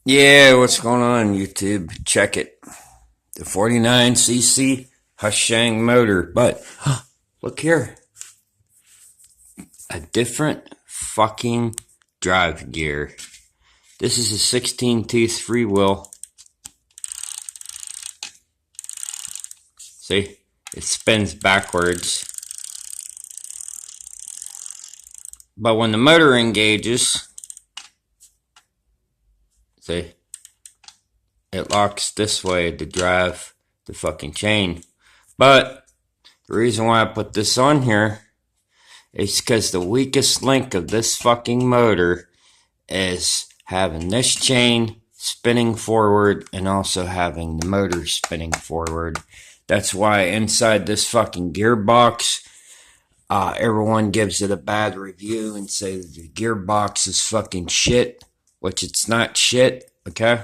Yeah, what's going on, YouTube? Check it. The 49cc Huashang motor. But look here. A different fucking drive gear. This is a 16 tooth freewheel. See? It spins backwards. But when the motor engages, see? It locks this way to drive the fucking chain. But the reason why I put this on here is because the weakest link of this fucking motor is having this chain spinning forward and also having the motor spinning forward. That's why inside this fucking gearbox, everyone gives it a bad review and says the gearbox is fucking shit, which it's not shit, okay?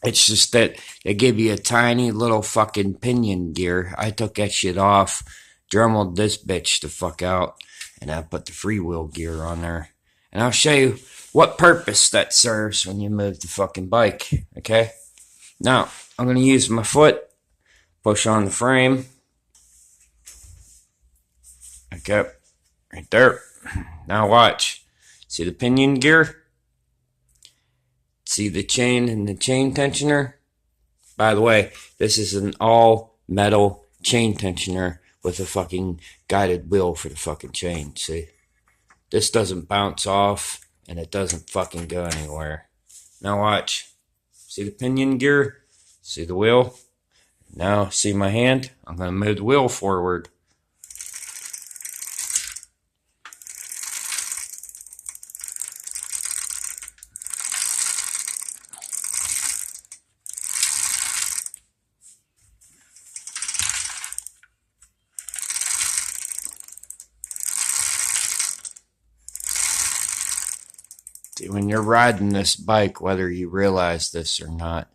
It's just that they give you a tiny little fucking pinion gear. I took that shit off, dremelled this bitch the fuck out, and I put the freewheel gear on there. And I'll show you what purpose that serves when you move the fucking bike, okay? Now, I'm going to use my foot, push on the frame. Okay, right there. Now watch. See the pinion gear? See the chain and the chain tensioner? By the way, this is an all metal chain tensioner with a fucking guided wheel for the fucking chain, see? This doesn't bounce off and it doesn't fucking go anywhere. Now watch. See the pinion gear? See the wheel? Now see my hand? I'm going to move the wheel forward. See, when you're riding this bike, whether you realize this or not,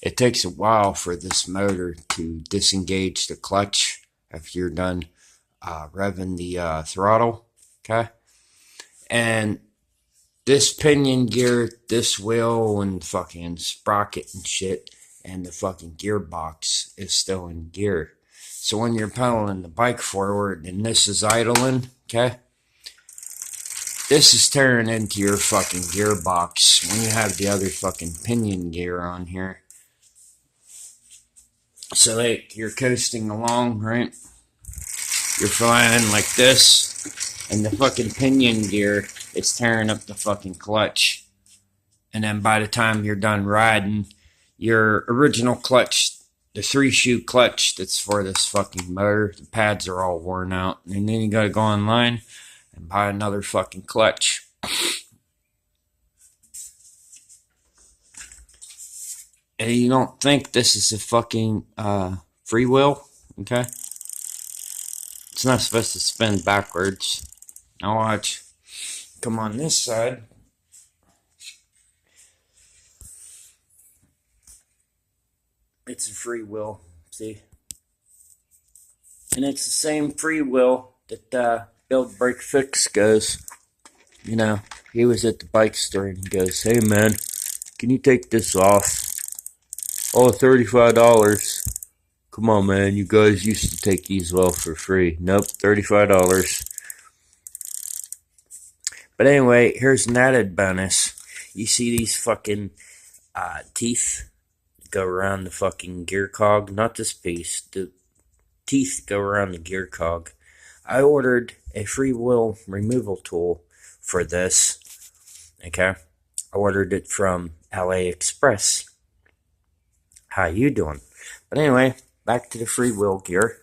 it takes a while for this motor to disengage the clutch after you're done revving the throttle, okay? And this pinion gear, this wheel and fucking sprocket and shit, and the fucking gearbox is still in gear. So when you're pedaling the bike forward and this is idling, okay? This is tearing into your fucking gearbox when you have the other fucking pinion gear on here. So like you're coasting along, right? You're flying like this, and the fucking pinion gear is tearing up the fucking clutch. And then by the time you're done riding, your original clutch, the 3-shoe clutch that's for this fucking motor, the pads are all worn out. And then you gotta go online and buy another fucking clutch. And you don't think this is a fucking freewheel, okay? It's not supposed to spin backwards. Now watch. Come on this side. It's a freewheel, see? And it's the same freewheel that Build Break Fix goes. You know, he was at the bike store and he goes, "Hey man, can you take this off? Oh, $35. Come on, man. You guys used to take these off for free." Nope, $35. But anyway, here's an added bonus. You see these fucking teeth go around the fucking gear cog? Not this piece. The teeth go around the gear cog. I ordered a freewheel removal tool for this. Okay? I ordered it from AliExpress. How you doing? But anyway, back to the freewheel gear.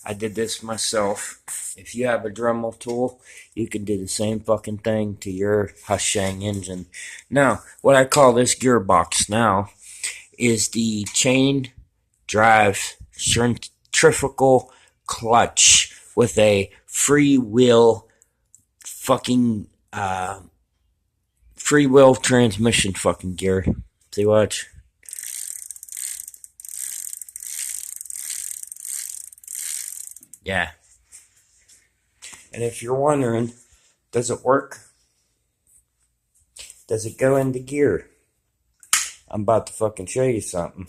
I did this myself. If you have a Dremel tool, you can do the same fucking thing to your Huashang engine. Now, what I call this gearbox now is the chain drive centrifugal clutch with a freewheel fucking freewheel transmission fucking gear. See, watch. Yeah. And if you're wondering, does it work? does it go into gear? I'm about to fucking show you something.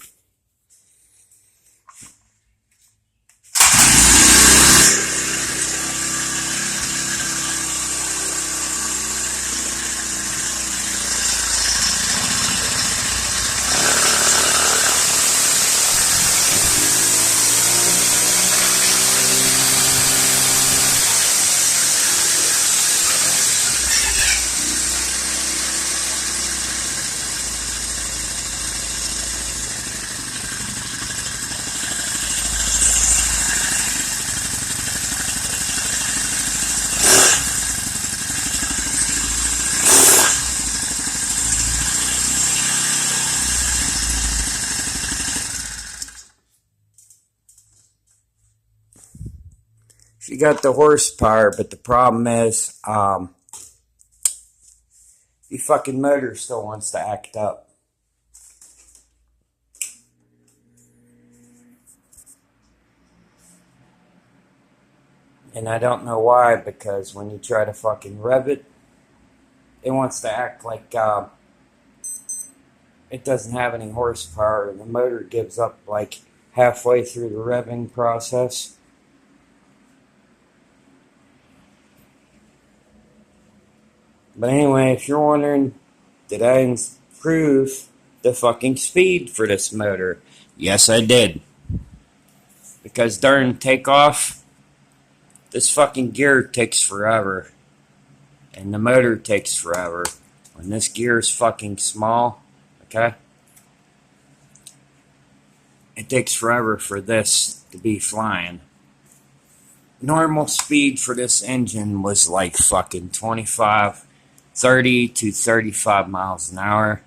She got the horsepower, but the problem is, the fucking motor still wants to act up. And I don't know why, because when you try to fucking rev it, it wants to act like it doesn't have any horsepower. The motor gives up like halfway through the revving process. But anyway, if you're wondering, did I improve the fucking speed for this motor? Yes, I did. Because during takeoff, this fucking gear takes forever. And the motor takes forever. When this gear is fucking small, okay? It takes forever for this to be flying. Normal speed for this engine was like fucking 30 to 35 miles an hour.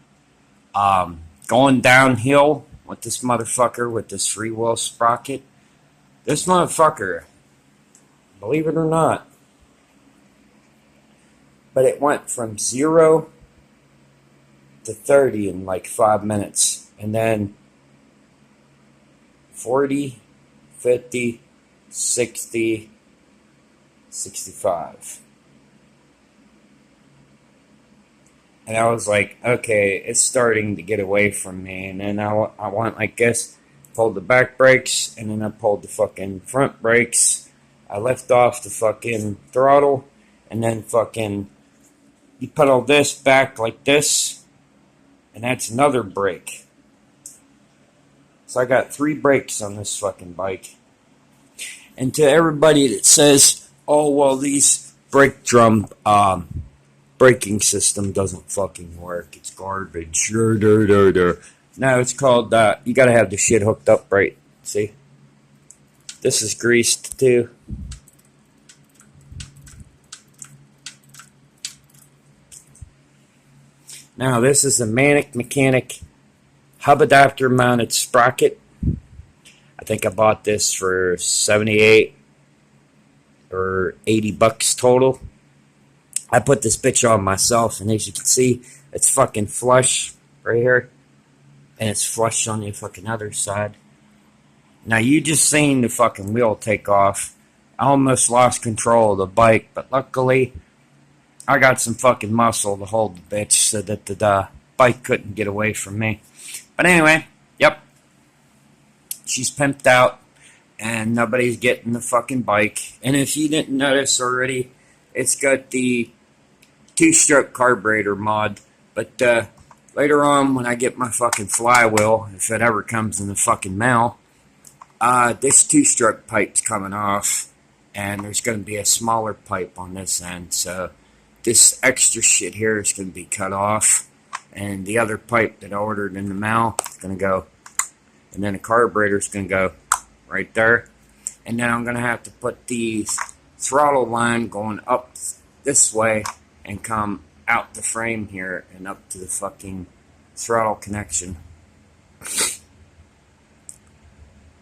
Going downhill with this motherfucker with this freewheel sprocket. This motherfucker, believe it or not, but it went from 0 to 30 in like 5 minutes. And then 40, 50, 60, 65. And I was like, okay, it's starting to get away from me. And then I went like this, pulled the back brakes, and then I pulled the fucking front brakes. I left off the fucking throttle, and then fucking, you pedal this back like this, and that's another brake. So I got 3 brakes on this fucking bike. And to everybody that says, oh, well, these brake drum, braking system doesn't fucking work. It's garbage. No, it's called, you gotta have the shit hooked up right. See? This is greased too. Now, this is a Manic Mechanic hub adapter mounted sprocket. I think I bought this for 78 or 80 bucks total. I put this bitch on myself, and as you can see, it's fucking flush right here, and it's flush on the fucking other side. Now, you just seen the fucking wheel take off. I almost lost control of the bike, but luckily, I got some fucking muscle to hold the bitch so that the bike couldn't get away from me. But anyway, yep. She's pimped out, and nobody's getting the fucking bike. And if you didn't notice already, it's got the 2-stroke carburetor mod. But later on, when I get my fucking flywheel, if it ever comes in the fucking mail, this 2-stroke pipe's coming off, and there's going to be a smaller pipe on this end. So this extra shit here is going to be cut off, and the other pipe that I ordered in the mail is going to go, and then the carburetor is going to go right there. And then I'm going to have to put the throttle line going up this way and come out the frame here and up to the fucking throttle connection.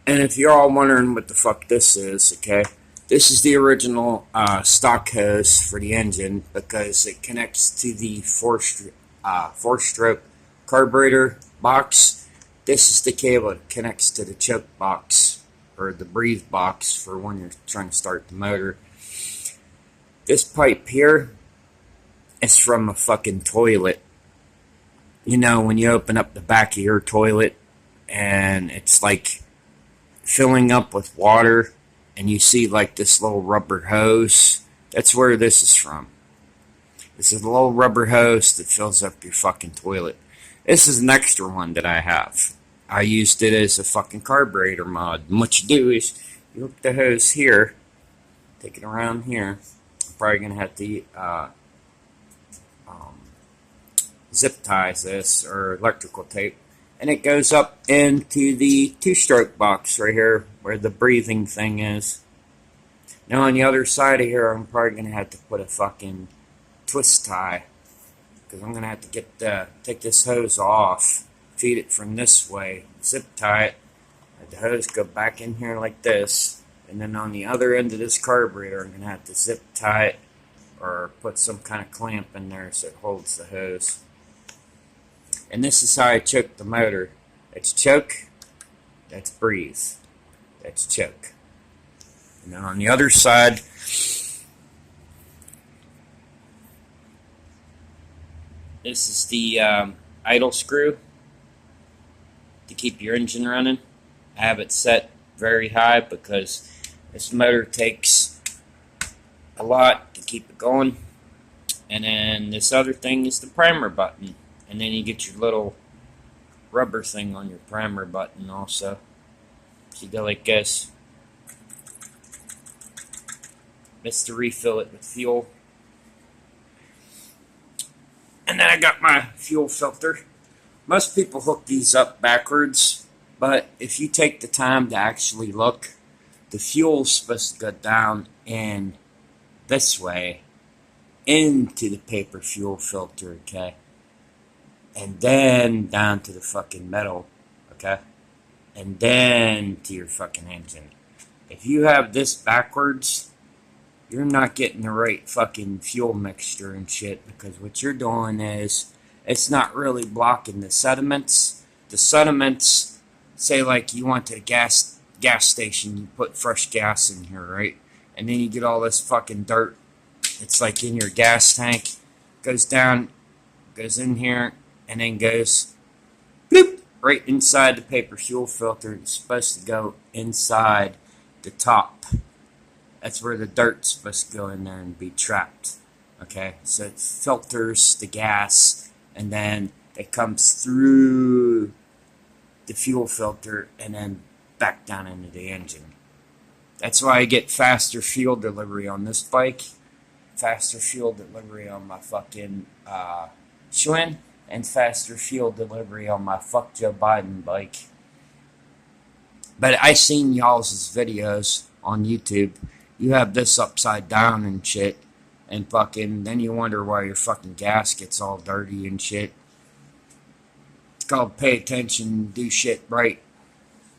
And if you're all wondering what the fuck this is, okay, this is the original stock hose for the engine, because it connects to the four-stroke carburetor box. This is the cable that connects to the choke box, or the breathe box, for when you're trying to start the motor. This pipe here is from a fucking toilet. You know, when you open up the back of your toilet and it's like filling up with water and you see like this little rubber hose, that's where this is from. This is a little rubber hose that fills up your fucking toilet. This is an extra one that I have. I used it as a fucking carburetor mod. And what you do is you hook the hose here, take it around here. I'm probably gonna have to zip ties this or electrical tape, and it goes up into the two-stroke box right here where the breathing thing is. Now on the other side of here, I'm probably gonna have to put a fucking twist tie, because I'm gonna have to take this hose off, feed it from this way, zip tie it, let the hose go back in here like this, and then on the other end of this carburetor, I'm gonna have to zip tie it or put some kind of clamp in there so it holds the hose. And this is how I choke the motor. That's choke, that's breathe, that's choke. And then on the other side, this is the idle screw to keep your engine running. I have it set very high because this motor takes a lot to keep it going. And then this other thing is the primer button. And then you get your little rubber thing on your primer button also. So you go like this. That's to refill it with fuel. And then I got my fuel filter. Most people hook these up backwards, but if you take the time to actually look, the fuel's supposed to go down in this way into the paper fuel filter, okay? And then down to the fucking metal, okay? And then to your fucking engine. If you have this backwards, you're not getting the right fucking fuel mixture and shit, because what you're doing is, it's not really blocking the sediments. The sediments, say like you went to a gas station, you put fresh gas in here, right? And then you get all this fucking dirt. It's like in your gas tank. Goes down, goes in here, and then goes bloop, right inside the paper fuel filter. It's supposed to go inside the top. That's where the dirt's supposed to go in there and be trapped. Okay, so it filters the gas, and then it comes through the fuel filter and then back down into the engine. That's why I get faster fuel delivery on this bike, faster fuel delivery on my fucking Schwinn, and faster fuel delivery on my fuck Joe Biden bike. But I seen y'all's videos on YouTube. You have this upside down and shit, and fucking, then you wonder why your fucking gas gets all dirty and shit. It's called pay attention, do shit right.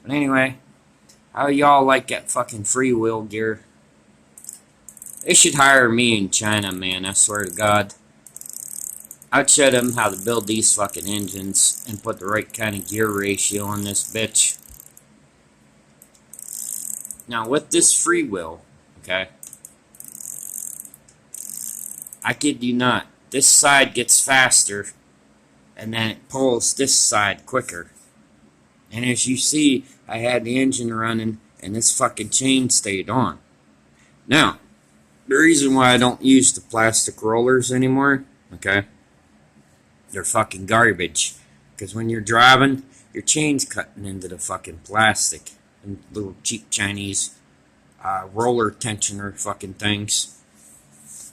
But anyway, how y'all like that fucking freewheel gear? They should hire me in China, man, I swear to God. I'd show them how to build these fucking engines and put the right kind of gear ratio on this bitch. Now, with this freewheel, okay, I kid you not, this side gets faster, and then it pulls this side quicker. And as you see, I had the engine running, and this fucking chain stayed on. Now, the reason why I don't use the plastic rollers anymore, okay, they're fucking garbage. Because when you're driving, your chain's cutting into the fucking plastic. And little cheap Chinese roller tensioner fucking things.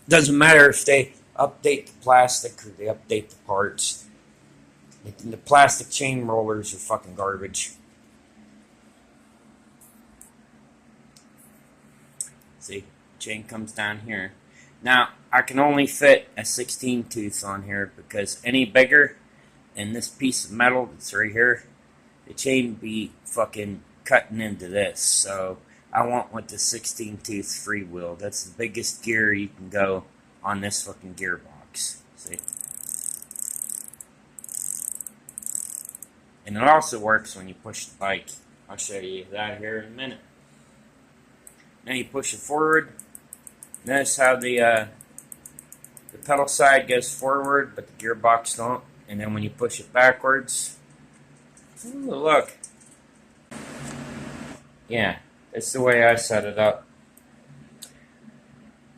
Doesn't matter if they update the plastic or they update the parts. The plastic chain rollers are fucking garbage. See, chain comes down here. Now, I can only fit a 16 tooth on here because any bigger, and this piece of metal that's right here, the chain be fucking cutting into this. So I want with the 16 tooth freewheel. That's the biggest gear you can go on this fucking gearbox. See? And it also works when you push the bike. I'll show you that here in a minute. Now you push it forward. Notice how the pedal side goes forward, but the gearbox don't. And then when you push it backwards, ooh, look. Yeah, that's the way I set it up.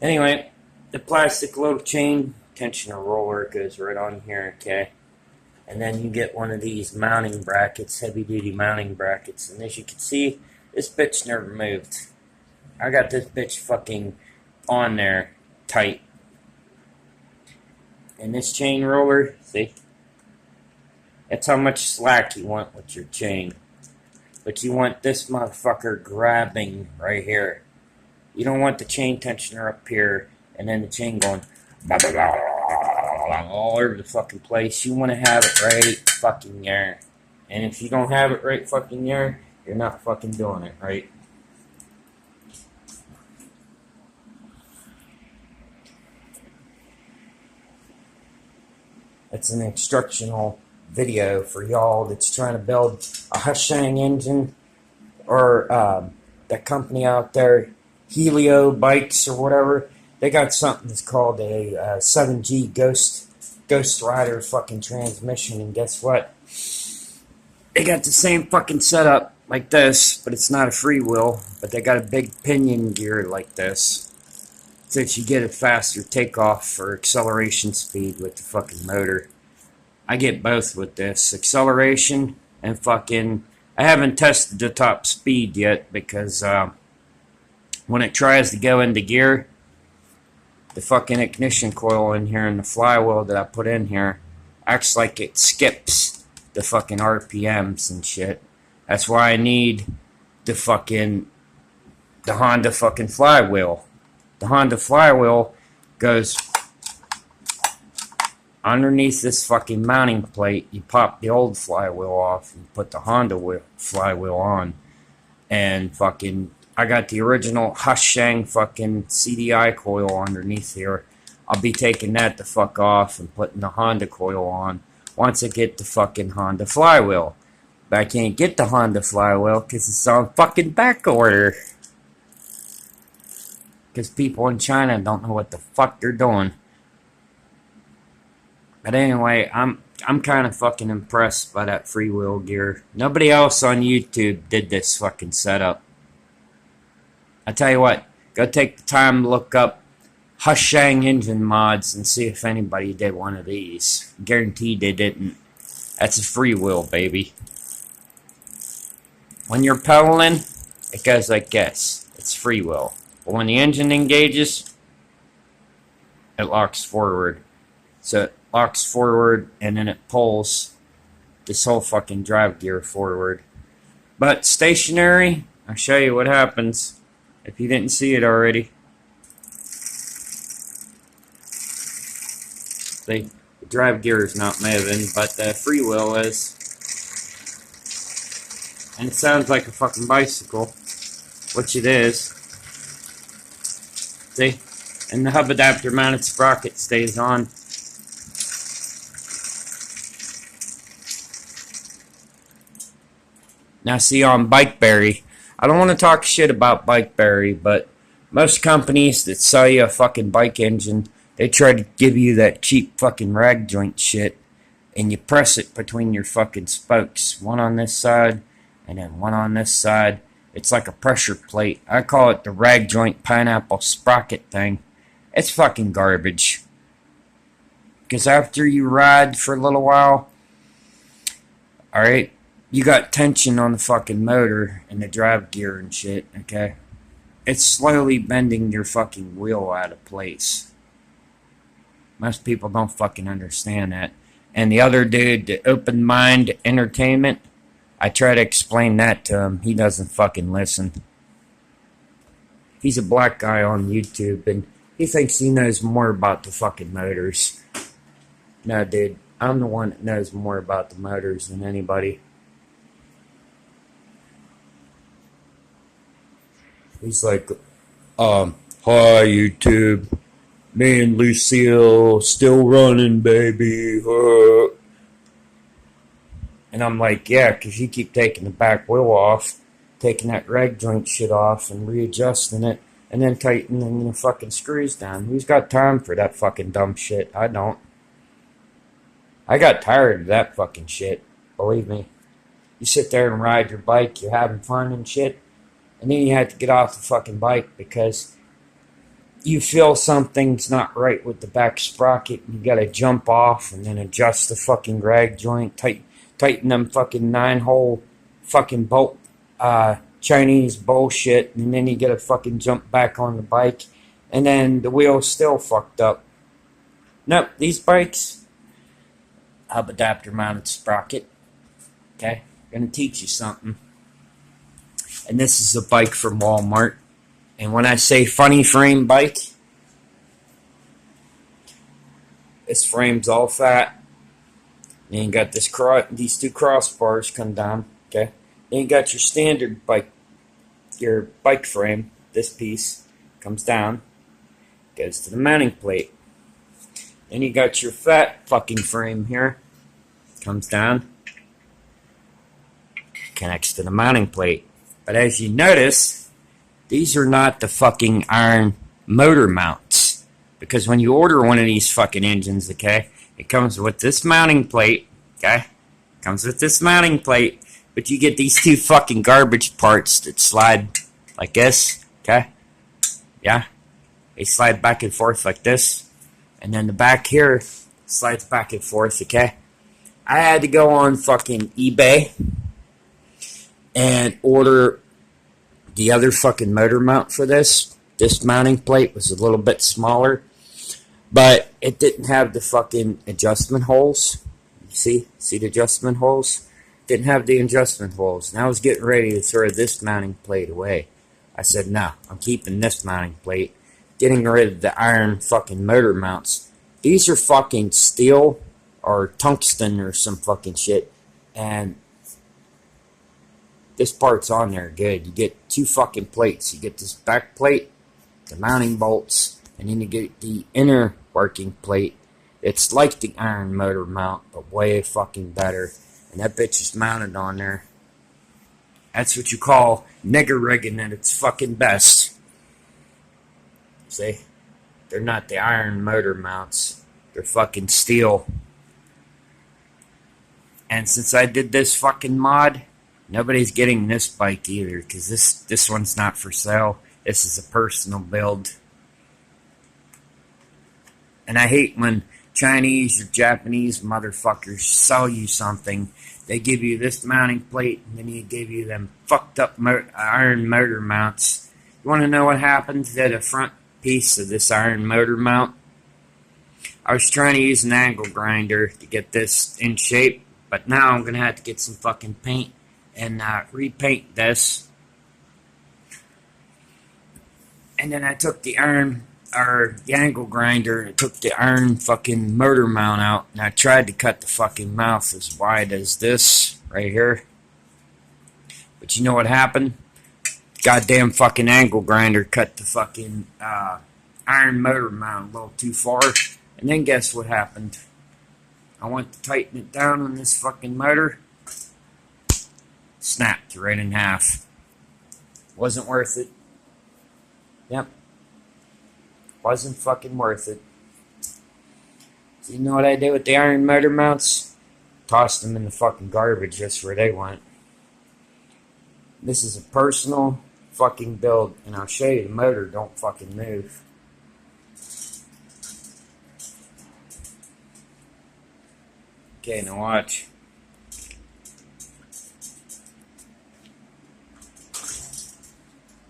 Anyway, the plastic little chain tensioner roller goes right on here, okay? And then you get one of these mounting brackets, heavy duty mounting brackets. And as you can see, this bitch never moved. I got this bitch fucking on there tight. And this chain roller, see? That's how much slack you want with your chain. But you want this motherfucker grabbing right here. You don't want the chain tensioner up here and then the chain going blah, blah, blah, blah, all over the fucking place. You want to have it right fucking there. And if you don't have it right fucking there, you're not fucking doing it right. It's an instructional video for y'all that's trying to build a Huashang engine, or that company out there, Helio Bikes or whatever. They got something that's called a 7G Ghost Rider fucking transmission, and guess what? They got the same fucking setup like this, but it's not a freewheel, but they got a big pinion gear like this, so that you get a faster takeoff for acceleration speed with the fucking motor. I get both with this, acceleration and fucking, I haven't tested the top speed yet because when it tries to go into gear, the fucking ignition coil in here and the flywheel that I put in here acts like it skips the fucking RPMs and shit. That's why I need the Honda fucking flywheel. The Honda flywheel goes underneath this fucking mounting plate. You pop the old flywheel off and put the Honda flywheel on. And fucking, I got the original Huashang fucking CDI coil underneath here. I'll be taking that the fuck off and putting the Honda coil on once I get the fucking Honda flywheel. But I can't get the Honda flywheel because it's on fucking back order. Because people in China don't know what the fuck they're doing. But anyway, I'm kind of fucking impressed by that freewheel gear. Nobody else on YouTube did this fucking setup. I tell you what, go take the time to look up Huashang engine mods and see if anybody did one of these. Guaranteed they didn't. That's a freewheel, baby. When you're pedaling, it goes like this. It's freewheel. But when the engine engages, it locks forward. So it locks forward and then it pulls this whole fucking drive gear forward. But stationary, I'll show you what happens if you didn't see it already. See, the drive gear is not moving, but the freewheel is. And it sounds like a fucking bicycle, which it is. See? And the hub adapter mounted sprocket stays on. Now see, on BikeBerry, I don't want to talk shit about BikeBerry, but most companies that sell you a fucking bike engine, they try to give you that cheap fucking rag joint shit, and you press it between your fucking spokes. One on this side, and then one on this side. It's like a pressure plate. I call it the rag joint pineapple sprocket thing. It's fucking garbage. Because after you ride for a little while, alright, you got tension on the fucking motor and the drive gear and shit, okay? It's slowly bending your fucking wheel out of place. Most people don't fucking understand that. And the other dude, the Open Mind Entertainment, I try to explain that to him. He doesn't fucking listen. He's a black guy on YouTube, and he thinks he knows more about the fucking motors. No, dude. I'm the one that knows more about the motors than anybody. He's like, hi, YouTube. Me and Lucille still running, baby. And I'm like, yeah, because you keep taking the back wheel off, taking that rag joint shit off and readjusting it, and then tightening the fucking screws down. Who's got time for that fucking dumb shit? I don't. I got tired of that fucking shit. Believe me. You sit there and ride your bike, you're having fun and shit, and then you have to get off the fucking bike because you feel something's not right with the back sprocket. You gotta jump off and then adjust the fucking drag joint, tighten them fucking 9-hole fucking bolt, Chinese bullshit, and then you gotta fucking jump back on the bike, and then the wheel's still fucked up. Nope, these bikes, hub adapter mounted sprocket. Okay, gonna teach you something. And this is a bike from Walmart. And when I say funny frame bike, this frame's all fat. Then you got these two crossbars come down. Okay. Then you got your standard bike, your bike frame. This piece comes down, goes to the mounting plate. Then you got your fat fucking frame here, comes down, connects to the mounting plate. But as you notice, these are not the fucking iron motor mounts. Because when you order one of these fucking engines, okay, it comes with this mounting plate, okay? Comes with this mounting plate, but you get these two fucking garbage parts that slide like this, okay? Yeah? They slide back and forth like this. And then the back here slides back and forth, okay? I had to go on fucking eBay and order the other fucking motor mount for this. This mounting plate was a little bit smaller, but it didn't have the fucking adjustment holes. See the adjustment holes? Didn't have the adjustment holes. And I was getting ready to throw this mounting plate away. I said, no, I'm keeping this mounting plate. Getting rid of the iron fucking motor mounts. These are fucking steel or tungsten or some fucking shit. And this part's on there good. You get two fucking plates. You get this back plate, the mounting bolts, and then you get the inner working plate. It's like the iron motor mount, but way fucking better. And that bitch is mounted on there. That's what you call nigger rigging at its fucking best. See? They're not the iron motor mounts. They're fucking steel. And since I did this fucking mod, nobody's getting this bike either, because this one's not for sale. This is a personal build. And I hate when Chinese or Japanese motherfuckers sell you something. They give you this mounting plate, and then you give you them fucked up iron motor mounts. You want to know what happened to the front piece of this iron motor mount? I was trying to use an angle grinder to get this in shape, but now I'm going to have to get some fucking paint and repaint this. And then I took the angle grinder, I took the iron fucking motor mount out, and I tried to cut the fucking mouth as wide as this right here. But you know what happened? Goddamn fucking angle grinder cut the fucking iron motor mount a little too far. And then guess what happened? I went to tighten it down on this fucking motor. Snapped right in half. Wasn't worth it. Yep. Wasn't fucking worth it. So you know what I did with the iron motor mounts? Tossed them in the fucking garbage just where they went. This is a personal fucking build, and I'll show you the motor don't fucking move. Okay, now watch.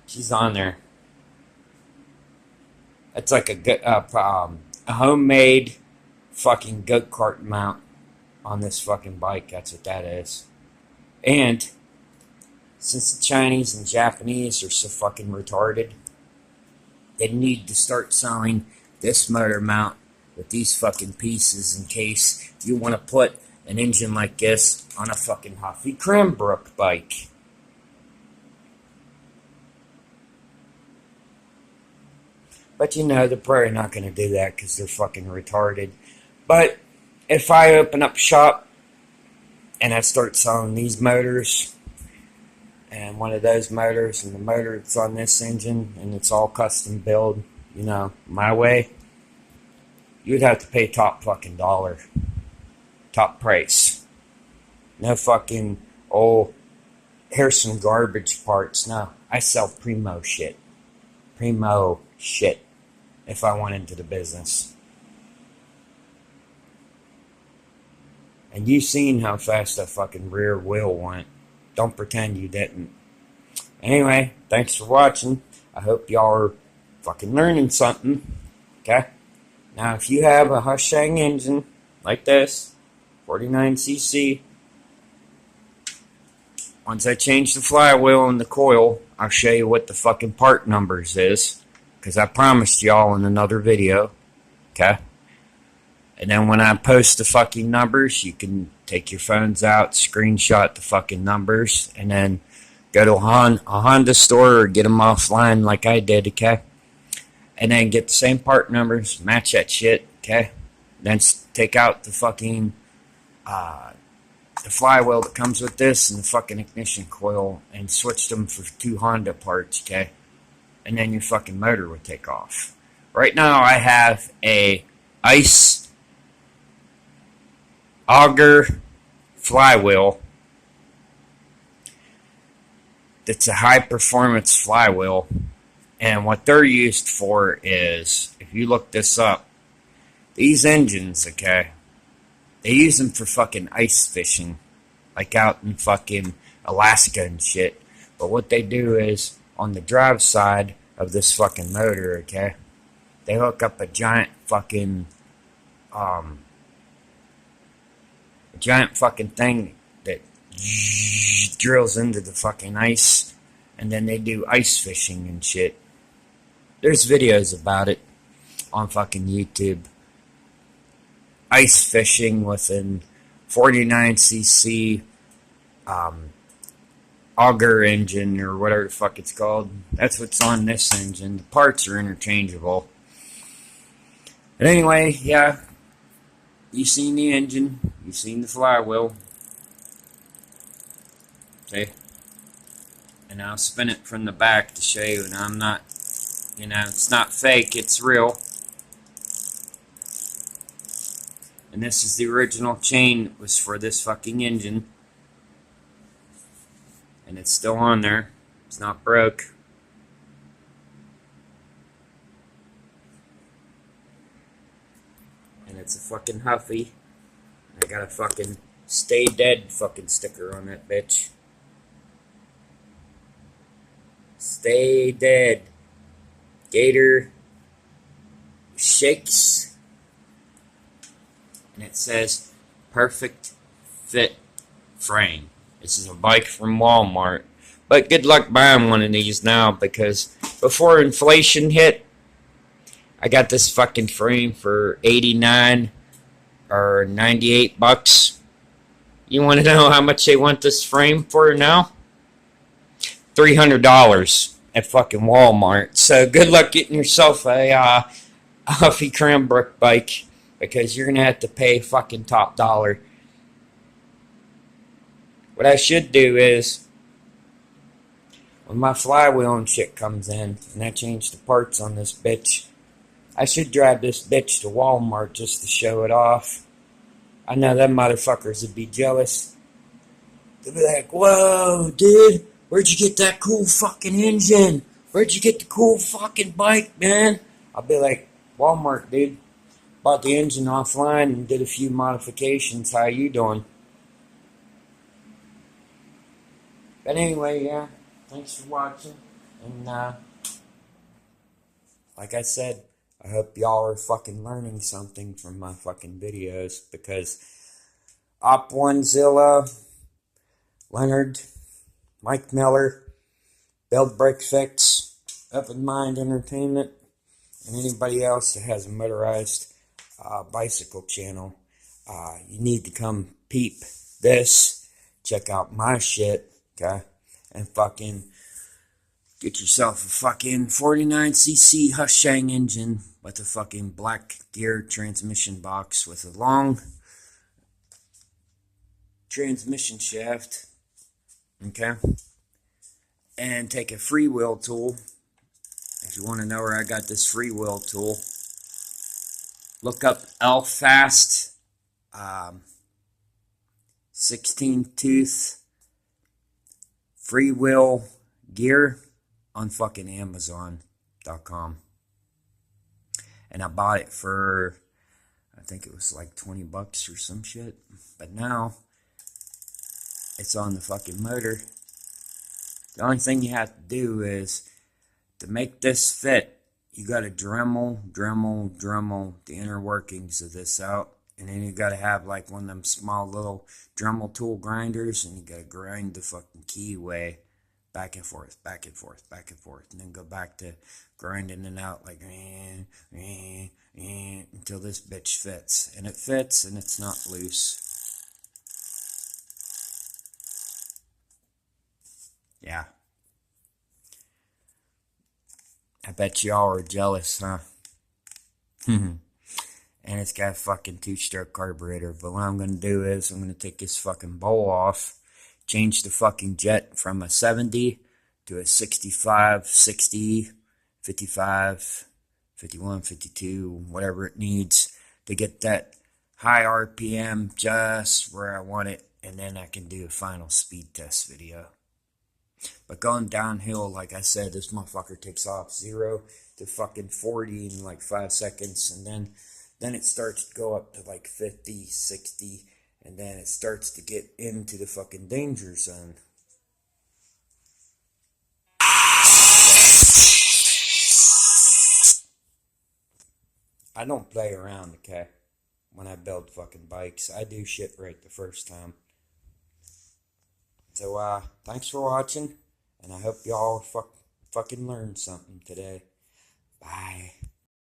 She's on there. It's like a homemade fucking go-kart mount on this fucking bike. That's what that is. And since the Chinese and Japanese are so fucking retarded, they need to start selling this motor mount with these fucking pieces in case you want to put an engine like this on a fucking Huffy Cranbrook bike. But you know, they're probably not going to do that because they're fucking retarded. But if I open up shop and I start selling these motors, and one of those motors, and the motor that's on this engine, and it's all custom build, you know, my way, you'd have to pay top fucking dollar top price. No fucking, oh, here's some garbage parts. No, I sell primo shit. Primo shit. If I went into the business. And you seen how fast that fucking rear wheel went. Don't pretend you didn't. Anyway, thanks for watching. I hope y'all are fucking learning something. Okay? Now, if you have a Huashang engine like this, 49cc, once I change the flywheel and the coil, I'll show you what the fucking part numbers is. Because I promised y'all in another video. Okay? And then when I post the fucking numbers, you can take your phones out, screenshot the fucking numbers, and then go to a Honda store or get them offline like I did, okay? And then get the same part numbers, match that shit, okay? Then take out the fucking, the flywheel that comes with this and the fucking ignition coil and switch them for 2 Honda parts, okay? And then your fucking motor would take off. Right now I have a ice auger flywheel that's a high performance flywheel, and what they're used for is, if you look this up, these engines, okay, they use them for fucking ice fishing, like out in fucking Alaska and shit. But what they do is, on the drive side of this fucking motor, okay, they hook up a giant fucking thing that drills into the fucking ice, and then they do ice fishing and shit. There's videos about it on fucking YouTube. Ice fishing with an 49cc auger engine, or whatever the fuck it's called. That's what's on this engine. The parts are interchangeable. But anyway, yeah. You seen the engine, you seen the flywheel. Okay. And I'll spin it from the back to show you, and I'm not, it's not fake, it's real. And this is the original chain that was for this fucking engine. And it's still on there. It's not broke. And it's a fucking Huffy. I got a fucking Stay Dead fucking sticker on that bitch. Stay Dead. Gator shakes. And it says perfect fit frame. This is a bike from Walmart. But good luck buying one of these now, because before inflation hit, I got this fucking frame for 89 or 98 bucks. You want to know how much they want this frame for now? $300 at fucking Walmart. So good luck getting yourself a Huffy Cranbrook bike, because you're going to have to pay fucking top dollar. What I should do is, when my flywheel and shit comes in, and I change the parts on this bitch, I should drive this bitch to Walmart just to show it off. I know them motherfuckers would be jealous. They'd be like, whoa, dude, where'd you get that cool fucking engine? Where'd you get the cool fucking bike, man? I'll be like, Walmart, dude. Bought the engine offline and did a few modifications. How you doing? But anyway, yeah, thanks for watching. And, like I said, I hope y'all are fucking learning something from my fucking videos, because Op1Zilla, Leonard, Mike Miller, Build Break Fix, Open Mind Entertainment, and anybody else that has a motorized bicycle channel, you need to come peep this, check out my shit, okay, and fucking get yourself a fucking 49cc Huashang engine with a fucking black gear transmission box with a long transmission shaft, okay, and take a freewheel tool. If you want to know where I got this freewheel tool, look up Elfast 16 tooth free wheel gear on fucking Amazon.com. And I bought it for, I think it was like 20 bucks or some shit. But now it's on the fucking motor. The only thing you have to do is, to make this fit, you got to Dremel the inner workings of this out. And then you got to have like one of them small little Dremel tool grinders, and you got to grind the fucking keyway back and forth, back and forth, back and forth. And then go back to grinding it out like until this bitch fits. And it fits, and it's not loose. Yeah. I bet y'all are jealous, huh? And it's got a fucking 2-stroke carburetor. But what I'm going to do is, I'm going to take this fucking bowl off, change the fucking jet from a 70 to a 65, 60, 55, 51, 52, whatever it needs to get that high RPM just where I want it. And then I can do a final speed test video. But going downhill, like I said, this motherfucker takes off 0 to fucking 40 in like 5 seconds. And then it starts to go up to like 50, 60. And then it starts to get into the fucking danger zone. I don't play around, okay? When I build fucking bikes, I do shit right the first time. So, thanks for watching. And I hope y'all fucking learned something today. Bye.